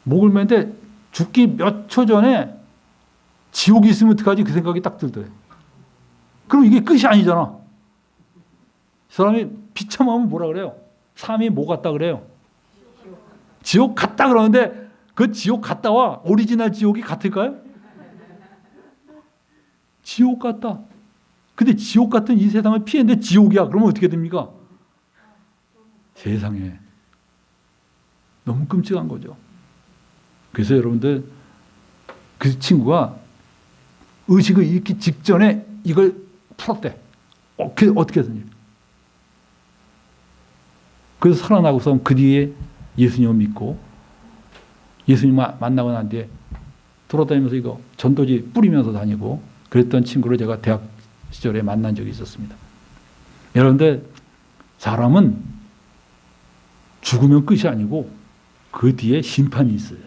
목을 맸는데 죽기 몇 초 전에 지옥이 있으면 어떡하지? 그 생각이 딱 들더래요. 그럼 이게 끝이 아니잖아. 이 사람이 비참하면 뭐라 그래요? 삶이 뭐 같다 그래요? 지옥 같다 그러는데 그 지옥 같다와 오리지널 지옥이 같을까요? 지옥 같다. 근데 지옥 같은 이 세상을 피했는데 지옥이야. 그러면 어떻게 됩니까? 세상에. 너무 끔찍한 거죠. 그래서 여러분들, 그 친구가 의식을 잃기 직전에 이걸 풀었대. 어떻게 했는지. 그래서 살아나고서 그 뒤에 예수님을 믿고 예수님 만나고 난 뒤에 돌아다니면서 이거 전도지 뿌리면서 다니고 그랬던 친구를 제가 대학 시절에 만난 적이 있었습니다. 여러분들, 사람은 죽으면 끝이 아니고 그 뒤에 심판이 있어요.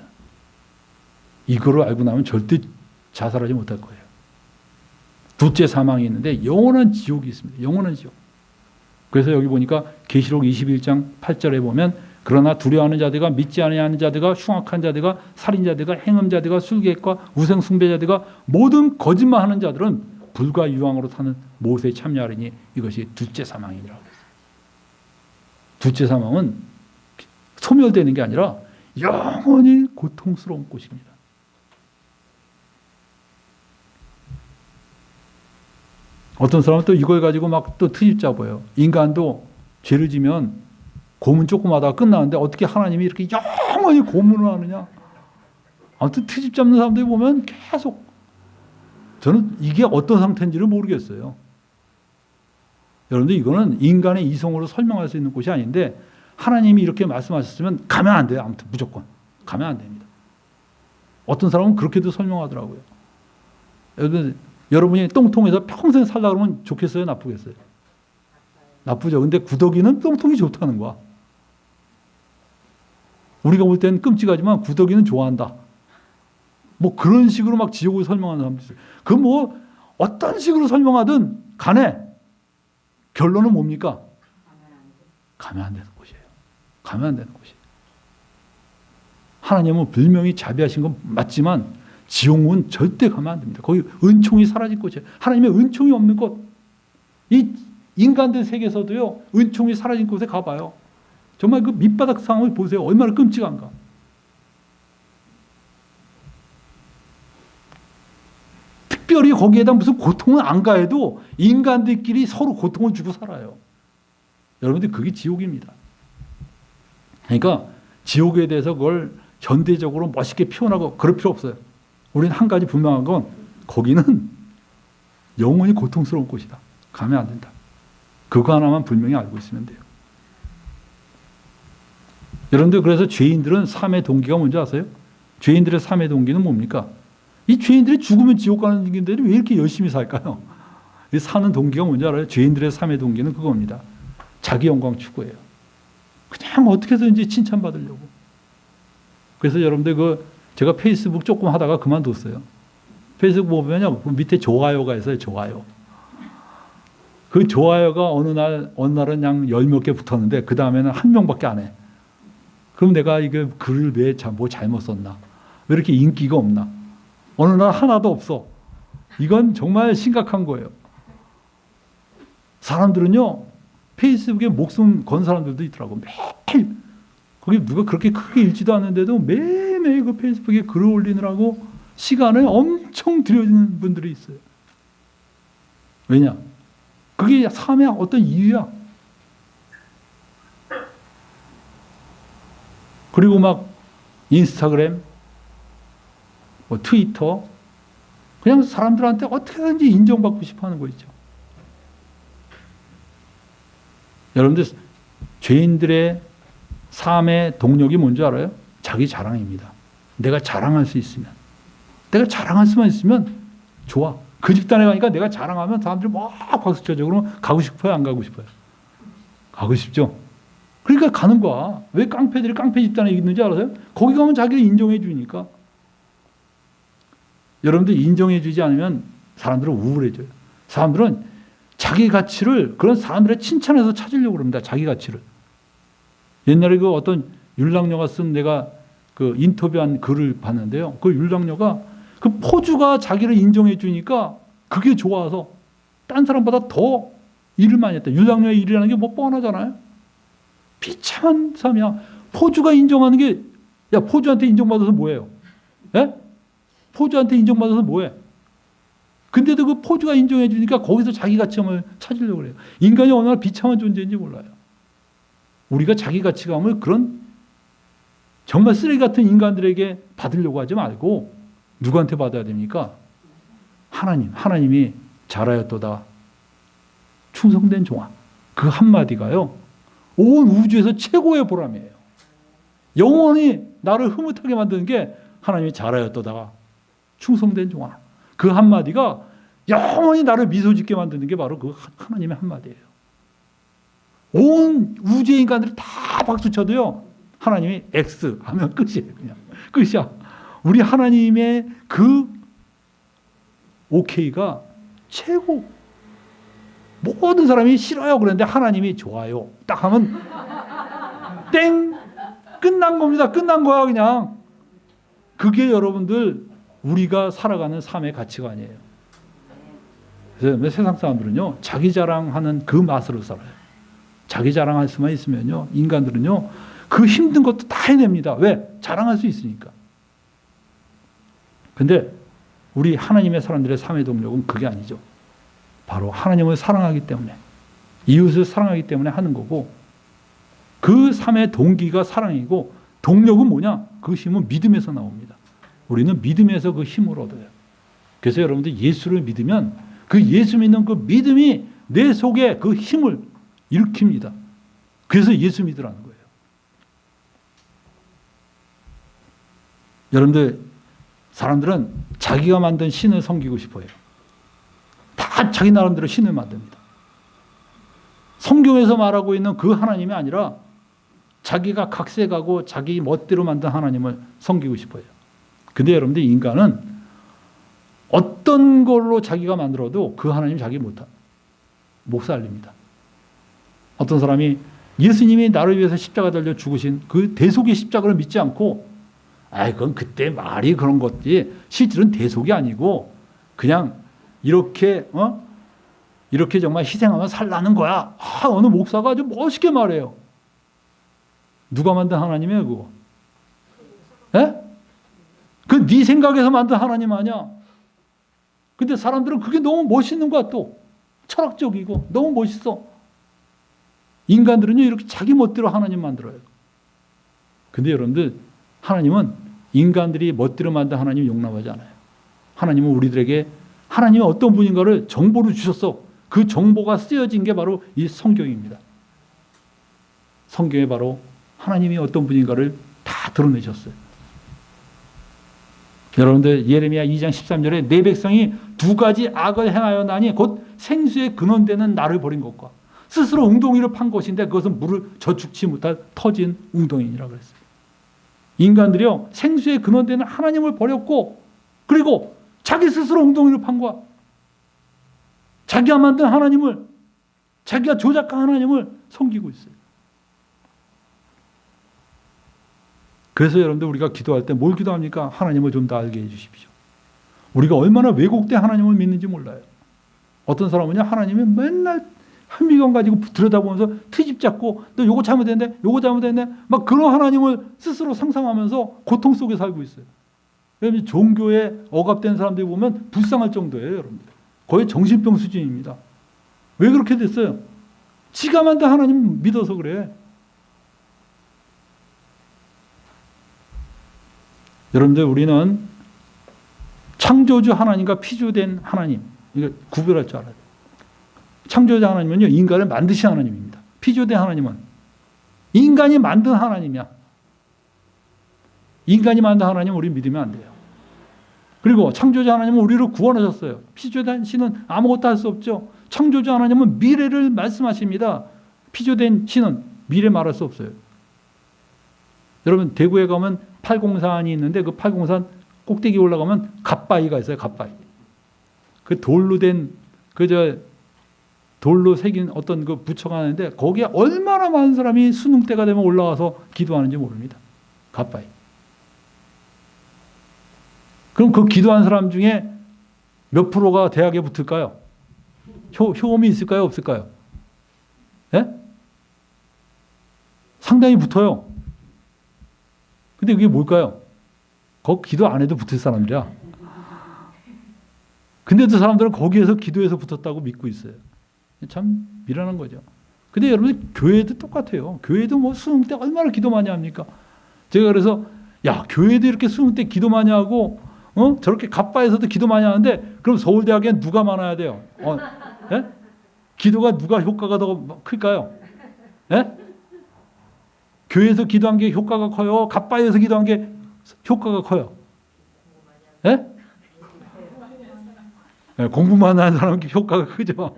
이거를 알고 나면 절대 자살하지 못할 거예요. 둘째 사망이 있는데 영원한 지옥이 있습니다. 영원한 지옥. 그래서 여기 보니까 계시록 21장 8절에 보면 그러나 두려워하는 자들과 믿지 아니하는 자들과 흉악한 자들과 살인자들과 행음자들과 술객과 우상 숭배자들과 모든 거짓말하는 자들은 불과 유황으로 타는 못에 참여하리니 이것이 둘째 사망이라고 했어요. 둘째 사망은 소멸되는 게 아니라 영원히 고통스러운 곳입니다. 어떤 사람은 또 이걸 가지고 막 또 트집 잡아요. 인간도 죄를 지면 고문 조금 하다가 끝나는데 어떻게 하나님이 이렇게 영원히 고문을 하느냐. 아무튼 트집 잡는 사람들 보면 계속, 저는 이게 어떤 상태인지를 모르겠어요. 여러분들, 이거는 인간의 이성으로 설명할 수 있는 곳이 아닌데 하나님이 이렇게 말씀하셨으면 가면 안 돼요. 아무튼 무조건 가면 안 됩니다. 어떤 사람은 그렇게도 설명하더라고요. 여러분이 똥통에서 평생 살려고 그러면 좋겠어요? 나쁘겠어요? 나쁘죠. 근데 구더기는 똥통이 좋다는 거야. 우리가 볼 때는 끔찍하지만 구더기는 좋아한다. 뭐 그런 식으로 막 지옥을 설명하는 사람도 있어요. 그 뭐 어떤 식으로 설명하든 간에 결론은 뭡니까? 가면 안 되는 곳이에요. 가면 안 되는 곳이에요. 하나님은 분명히 자비하신 건 맞지만 지옥은 절대 가면 안 됩니다. 거기 은총이 사라질 곳이에요. 하나님의 은총이 없는 곳. 이 인간들 세계에서도요, 은총이 사라진 곳에 가봐요. 정말 그 밑바닥 상황을 보세요. 얼마나 끔찍한가. 특별히 거기에다 무슨 고통을 안 가해도 인간들끼리 서로 고통을 주고 살아요. 여러분들, 그게 지옥입니다. 그러니까 지옥에 대해서 그걸 현대적으로 멋있게 표현하고 그럴 필요 없어요. 우리는 한 가지 분명한 건 거기는 영원히 고통스러운 곳이다. 가면 안 된다. 그거 하나만 분명히 알고 있으면 돼요. 여러분들, 그래서 죄인들은 삶의 동기가 뭔지 아세요? 죄인들의 삶의 동기는 뭡니까? 이 죄인들이 죽으면 지옥 가는 동기인데 왜 이렇게 열심히 살까요? 이 사는 동기가 뭔지 알아요? 죄인들의 삶의 동기는 그겁니다. 자기 영광 추구예요. 그냥 어떻게 해서든지 칭찬받으려고. 그래서 여러분들, 제가 페이스북 조금 하다가 그만뒀어요. 페이스북 보면요, 그 밑에 좋아요가 있어요. 좋아요. 그 좋아요가 어느 날은 그냥 10몇 개 붙었는데 그 다음에는 한 명밖에 안 해. 그럼 내가 이거 글을 왜 뭐 잘못 썼나? 왜 이렇게 인기가 없나? 어느 날 하나도 없어. 이건 정말 심각한 거예요. 사람들은요, 페이스북에 목숨 건 사람들도 있더라고. 매일. 거기 누가 그렇게 크게 읽지도 않는데도 매일매일 그 페이스북에 글을 올리느라고 시간을 엄청 들여지는 분들이 있어요. 왜냐? 그게 삶의 어떤 이유야. 그리고 막 인스타그램, 뭐 트위터, 그냥 사람들한테 어떻게든지 인정받고 싶어 하는 거 있죠. 여러분들, 죄인들의 삶의 동력이 뭔지 알아요? 자기 자랑입니다. 내가 자랑할 수 있으면. 내가 자랑할 수만 있으면 좋아. 그 집단에 가니까 내가 자랑하면 사람들이 막 박수 쳐줘. 그러면 가고 싶어요? 안 가고 싶어요? 가고 싶죠. 그러니까 가는 거야. 왜 깡패들이 깡패 집단에 있는지 알아요? 거기 가면 자기를 인정해 주니까. 여러분들 인정해 주지 않으면 사람들은 우울해져요. 사람들은 자기 가치를 그런 사람들의 칭찬에서 찾으려고 합니다. 자기 가치를. 옛날에 그 어떤 율랑녀가 쓴 내가 그 인터뷰한 글을 봤는데요. 그 율랑녀가 그 포주가 자기를 인정해 주니까 그게 좋아서 딴 사람보다 더 일을 많이 했다. 율랑녀의 일이라는 게 뭐 뻔하잖아요. 비참한 삶이야. 포주가 인정하는 게, 야, 포주한테 인정받아서 뭐예요? 예? 포주한테 인정받아서 뭐해? 근데도 그 포주가 인정해 주니까 거기서 자기 가치감을 찾으려고 그래요. 인간이 얼마나 비참한 존재인지 몰라요. 우리가 자기 가치감을 그런 정말 쓰레기 같은 인간들에게 받으려고 하지 말고 누구한테 받아야 됩니까? 하나님이 잘하였도다. 충성된 종아. 그 한마디가요. 온 우주에서 최고의 보람이에요. 영원히 나를 흐뭇하게 만드는 게 하나님이 잘하였도다. 충성된 종아. 그 한마디가 영원히 나를 미소 짓게 만드는 게 바로 그 하나님의 한마디예요. 온 우주의 인간들이 다 박수 쳐도요. 하나님이 X 하면 끝이에요. 그냥 끝이야. 우리 하나님의 그 오케이가 최고. 모든 사람이 싫어요. 그런데 하나님이 좋아요. 딱 하면 땡! 끝난 겁니다. 끝난 거야 그냥. 그게 여러분들 우리가 살아가는 삶의 가치가 아니에요. 그래서 세상 사람들은요. 자기 자랑하는 그 맛으로 살아요. 자기 자랑할 수만 있으면요. 인간들은요. 그 힘든 것도 다 해냅니다. 왜? 자랑할 수 있으니까. 근데 우리 하나님의 사람들의 삶의 동력은 그게 아니죠. 바로 하나님을 사랑하기 때문에, 이웃을 사랑하기 때문에 하는 거고, 그 삶의 동기가 사랑이고, 동력은 뭐냐? 그 힘은 믿음에서 나옵니다. 우리는 믿음에서 그 힘을 얻어요. 그래서 여러분들 예수를 믿으면 그 예수 믿는 그 믿음이 내 속에 그 힘을 일으킵니다. 그래서 예수 믿으라는 거예요. 여러분들, 사람들은 자기가 만든 신을 섬기고 싶어요. 다 자기 나름대로 신을 만듭니다. 성경에서 말하고 있는 그 하나님이 아니라 자기가 각색하고 자기 멋대로 만든 하나님을 섬기고 싶어요. 근데 여러분들 인간은 어떤 걸로 자기가 만들어도 그 하나님 자기 못 살립니다. 어떤 사람이 예수님이 나를 위해서 십자가 달려 죽으신 그 대속의 십자가를 믿지 않고 그건 그때 말이 그런 것이 실질은 대속이 아니고 그냥 이렇게 정말 희생하면 살라는 거야. 어느 목사가 아주 멋있게 말해요. 누가 만든 하나님이에요, 그거? 예? 그 네 생각에서 만든 하나님 아니야. 근데 사람들은 그게 너무 멋있는 거야, 또. 철학적이고 너무 멋있어. 인간들은요, 이렇게 자기 멋대로 하나님 만들어요. 근데 여러분들, 하나님은 인간들이 멋대로 만든 하나님 용납하지 않아요. 하나님은 우리들에게 하나님이 어떤 분인가를 정보를 주셨어. 그 정보가 쓰여진 게 바로 이 성경입니다. 성경에 바로 하나님이 어떤 분인가를 다 드러내셨어요. 여러분들 예레미야 2장 13절에 내 백성이 두 가지 악을 행하였나니 곧 생수의 근원되는 나를 버린 것과 스스로 웅덩이를 판 것인데 그것은 물을 저축치 못할 터진 웅덩이니라 그랬어요. 인간들이요 생수의 근원되는 하나님을 버렸고 그리고 자기 스스로 웅덩이를 판 거야. 자기가 만든 하나님을, 자기가 조작한 하나님을 섬기고 있어요. 그래서 여러분들 우리가 기도할 때 뭘 기도합니까? 하나님을 좀 더 알게 해 주십시오. 우리가 얼마나 왜곡된 하나님을 믿는지 몰라요. 어떤 사람은요 하나님이 맨날 한미경 가지고 들여다보면서 트집 잡고 너 요거 잘못했네, 요거 잘못했네 막 그런 하나님을 스스로 상상하면서 고통 속에 살고 있어요. 여러분 종교에 억압된 사람들이 보면 불쌍할 정도예요. 여러분들 거의 정신병 수준입니다. 왜 그렇게 됐어요? 지가 만든 하나님 믿어서 그래. 여러분들 우리는 창조주 하나님과 피조된 하나님 이거 구별할 줄 알아요. 창조자 하나님은요 인간을 만드신 하나님입니다. 피조된 하나님은 인간이 만든 하나님이야. 인간이 만든 하나님 우리 믿으면 안 돼요. 그리고 창조자 하나님은 우리를 구원하셨어요. 피조된 신은 아무것도 할 수 없죠. 창조자 하나님은 미래를 말씀하십니다. 피조된 신은 미래 말할 수 없어요. 여러분 대구에 가면 팔공산이 있는데 그 팔공산 꼭대기 올라가면 갓바위가 있어요. 갓바위. 그 돌로 새긴 어떤 그 부처가 하는데 거기에 얼마나 많은 사람이 수능 때가 되면 올라와서 기도하는지 모릅니다. 갓바위. 그럼 그 기도한 사람 중에 몇 프로가 대학에 붙을까요? 효험이 있을까요? 없을까요? 예? 상당히 붙어요. 근데 그게 뭘까요? 거기 기도 안 해도 붙을 사람들이야. 근데 그 사람들은 거기에서 기도해서 붙었다고 믿고 있어요. 참 미련한 거죠. 근데 여러분들 교회도 똑같아요. 교회도 뭐 수능 때 얼마나 기도 많이 합니까? 제가 그래서 야 교회도 이렇게 수능 때 기도 많이 하고 저렇게 갑바에서도 기도 많이 하는데 그럼 서울대학엔 누가 많아야 돼요? 예? 기도가 누가 효과가 더 클까요? 예? 교회에서 기도한 게 효과가 커요? 갑바에서 기도한 게 효과가 커요? 예? 네, 공부만 하는 사람은 효과가 크죠.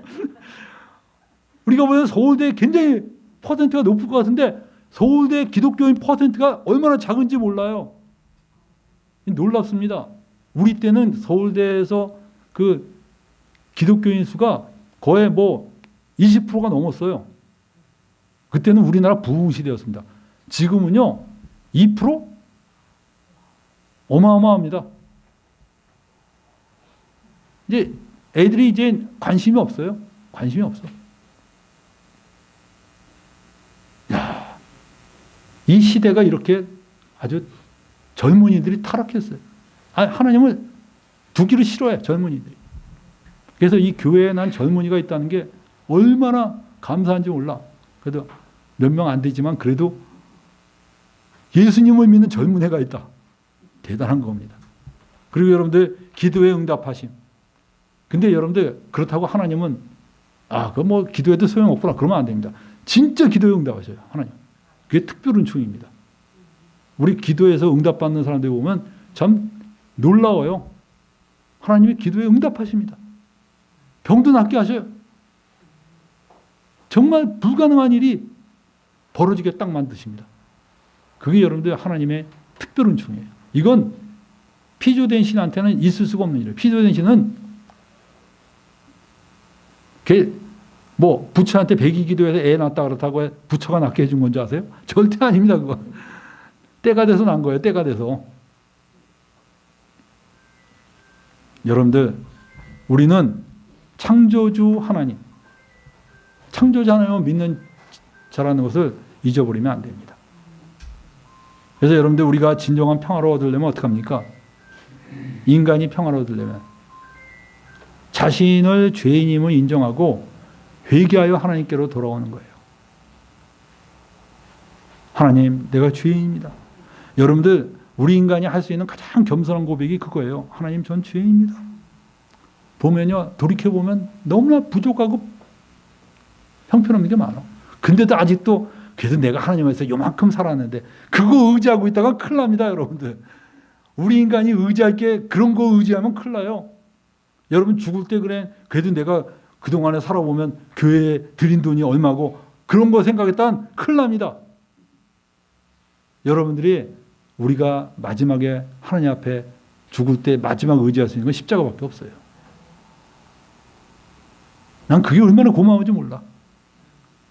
우리가 보면 서울대 굉장히 퍼센트가 높을 것 같은데 서울대 기독교인 퍼센트가 얼마나 작은지 몰라요. 놀랍습니다. 우리 때는 서울대에서 그 기독교인 수가 거의 뭐 20%가 넘었어요. 그때는 우리나라 부흥시대였습니다. 지금은요 2%? 어마어마합니다. 이제 애들이 이제 관심이 없어요. 관심이 없어. 야, 이 시대가 이렇게 아주 젊은이들이 타락했어요. 하나님을 두기를 싫어해 젊은이들이. 그래서 이 교회에 난 젊은이가 있다는 게 얼마나 감사한지 몰라. 그래도 몇 명 안 되지만 그래도 예수님을 믿는 젊은 애가 있다. 대단한 겁니다. 그리고 여러분들 기도에 응답하심. 근데 여러분들 그렇다고 하나님은 그거 뭐 기도해도 소용없구나 그러면 안 됩니다. 진짜 기도에 응답하셔요. 하나님. 그게 특별 은총입니다. 우리 기도에서 응답받는 사람들 보면 참 놀라워요. 하나님이 기도에 응답하십니다. 병도 낫게 하셔요. 정말 불가능한 일이 벌어지게 딱 만드십니다. 그게 여러분들 하나님의 특별 은총이에요. 이건 피조된 신한테는 있을 수가 없는 일이에요. 피조된 신은 뭐 부처한테 백이 기도해서 애 낳았다 그렇다고 부처가 낳게 해준 건지 아세요? 절대 아닙니다. 그거 때가 돼서 난 거예요. 때가 돼서. 여러분들 우리는 창조주 하나님, 창조자 하나님을 믿는 자라는 것을 잊어버리면 안 됩니다. 그래서 여러분들 우리가 진정한 평화를 얻으려면 어떻게 합니까? 인간이 평화를 얻으려면 자신을 죄인임을 인정하고 회개하여 하나님께로 돌아오는 거예요. 하나님, 내가 죄인입니다. 여러분들 우리 인간이 할 수 있는 가장 겸손한 고백이 그거예요. 하나님, 전 죄인입니다. 보면요, 돌이켜보면 너무나 부족하고 형편없는 게 많아. 근데도 아직도 그래서 내가 하나님에서 요만큼 살았는데 그거 의지하고 있다가 큰일 납니다. 여러분들. 우리 인간이 의지할 게 그런 거 의지하면 큰일 나요. 여러분 죽을 때 그래 그래도 내가 그동안에 살아보면 교회에 드린 돈이 얼마고 그런 거 생각했다면 큰일 납니다. 여러분들이 우리가 마지막에 하나님 앞에 죽을 때 마지막 의지할 수 있는 건 십자가밖에 없어요. 난 그게 얼마나 고마운지 몰라.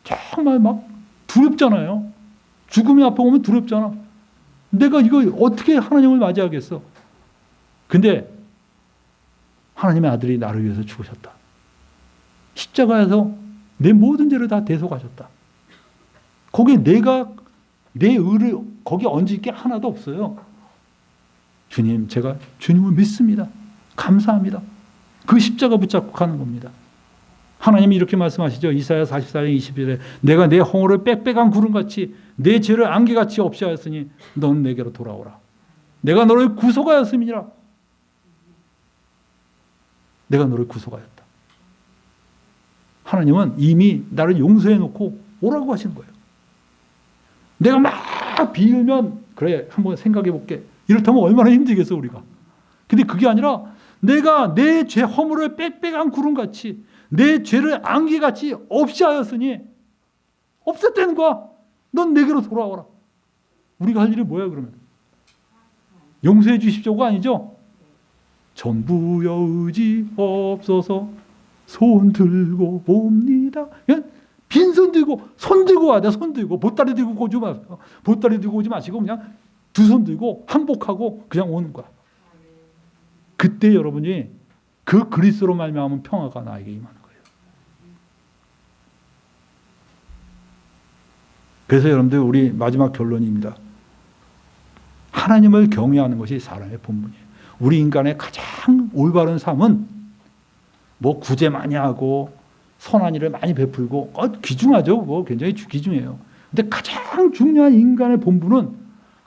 정말 막 두렵잖아요. 죽음이 앞에 오면 두렵잖아. 내가 이거 어떻게 하나님을 맞이하겠어? 근데 하나님의 아들이 나를 위해서 죽으셨다. 십자가에서 내 모든 죄를 다 대속하셨다. 거기에 내가 내 의를 거기에 얹을 게 하나도 없어요. 주님, 제가 주님을 믿습니다. 감사합니다. 그 십자가 붙잡고 가는 겁니다. 하나님이 이렇게 말씀하시죠. 이사야 44장 21절에 내가 내 허물을 빽빽한 구름같이 내 죄를 안개같이 없이 하였으니 너는 내게로 돌아오라. 내가 너를 구속하였음이니라. 내가 너를 구속하였다. 하나님은 이미 나를 용서해 놓고 오라고 하시는 거예요. 내가 막 비우면 그래 한번 생각해 볼게. 이렇다면 얼마나 힘들겠어 우리가. 근데 그게 아니라 내가 내 죄 허물을 빽빽한 구름같이 내 죄를 안개같이 없이 하였으니 없앴다는 거야. 넌 내게로 돌아와라. 우리가 할 일이 뭐야 그러면? 용서해 주십시오가 아니죠. 전부여 의지 없어서 손 들고 봅니다. 빈손 들고 손 들고 와야 돼. 손 들고 보따리 들고 오지 마세요. 보따리 들고 오지 마시고 그냥 두 손 들고 항복하고 그냥 오는 거야. 그때 여러분이 그 그리스도로 말미암은 평화가 나에게 임하는 거예요. 그래서 여러분들 우리 마지막 결론입니다. 하나님을 경외하는 것이 사람의 본분이에요. 우리 인간의 가장 올바른 삶은 뭐 구제 많이 하고 선한 일을 많이 베풀고 귀중하죠. 그거 굉장히 귀중해요. 근데 가장 중요한 인간의 본분은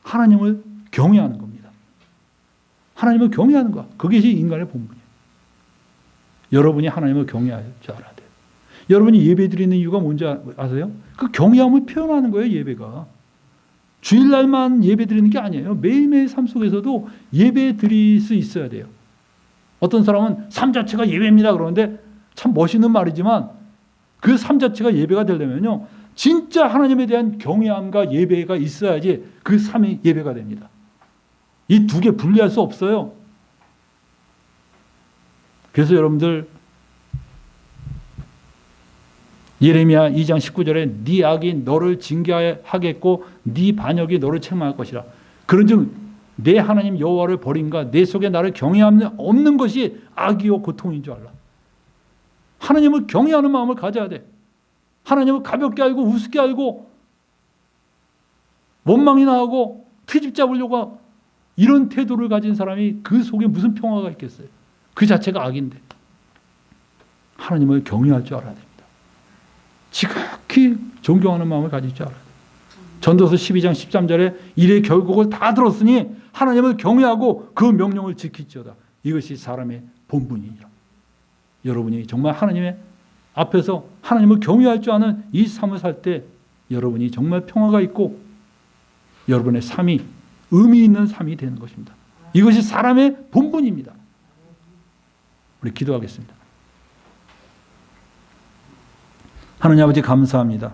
하나님을 경외하는 겁니다. 하나님을 경외하는 것. 그것이 인간의 본분이에요. 여러분이 하나님을 경외할 줄 알아야 돼요. 여러분이 예배 드리는 이유가 뭔지 아세요? 그 경외함을 표현하는 거예요. 예배가. 주일날만 예배 드리는 게 아니에요. 매일매일 삶 속에서도 예배 드릴 수 있어야 돼요. 어떤 사람은 삶 자체가 예배입니다 그러는데 참 멋있는 말이지만 그 삶 자체가 예배가 되려면요. 진짜 하나님에 대한 경외함과 예배가 있어야지 그 삶이 예배가 됩니다. 이 두 개 분리할 수 없어요. 그래서 여러분들 예레미야 2장 19절에 네 악이 너를 징계하겠고 네 반역이 너를 책망할 것이라. 그런즉 내 하나님 여호와를 버린가 내 속에 나를 경외함이 없는 것이 악이요 고통인 줄 알라. 하나님을 경외하는 마음을 가져야 돼. 하나님을 가볍게 알고 우습게 알고 원망이나 하고 트집 잡으려고 이런 태도를 가진 사람이 그 속에 무슨 평화가 있겠어요. 그 자체가 악인데. 하나님을 경외할 줄 알아야 됩니다. 지극히 존경하는 마음을 가질 줄 알아야 돼요. 전도서 12장 13절에 이래 결국을 다 들었으니 하나님을 경외하고 그 명령을 지킬지어다. 이것이 사람의 본분이니라. 여러분이 정말 하나님의 앞에서 하나님을 경외할 줄 아는 이 삶을 살 때 여러분이 정말 평화가 있고 여러분의 삶이 의미 있는 삶이 되는 것입니다. 이것이 사람의 본분입니다. 우리 기도하겠습니다. 하나님 아버지 감사합니다.